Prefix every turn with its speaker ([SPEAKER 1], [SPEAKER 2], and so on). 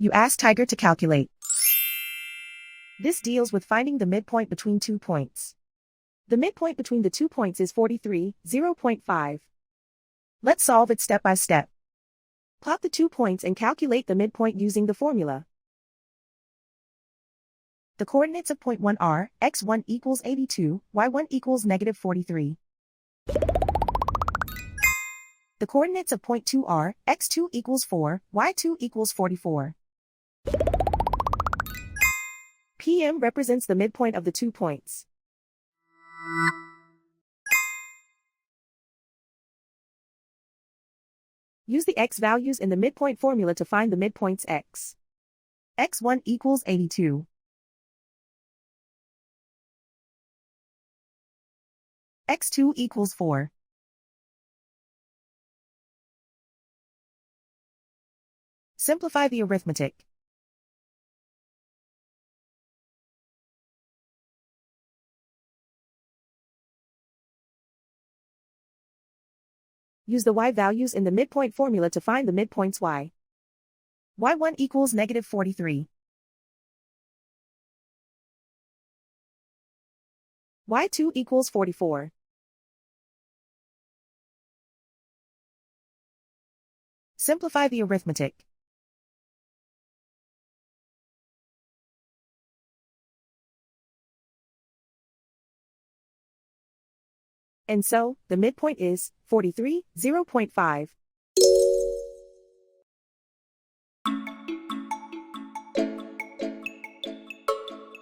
[SPEAKER 1] You ask Tiger to calculate. This deals with finding the midpoint between 2 points. The midpoint between the 2 points is 43, 0.5. Let's solve it step by step. Plot the 2 points and calculate the midpoint using the formula. The coordinates of point 1 are, x1 equals 82, y1 equals negative 43. The coordinates of point 2 are, x2 equals 4, y2 equals 44. PM represents the midpoint of the 2 points. Use the x values in the midpoint formula to find the midpoints x. x1 equals 82. x2 equals 4. Simplify the arithmetic. Use the y values in the midpoint formula to find the midpoints y. y1 equals negative 43. y2 equals 44. Simplify the arithmetic. And so, the midpoint is 43, 0.5.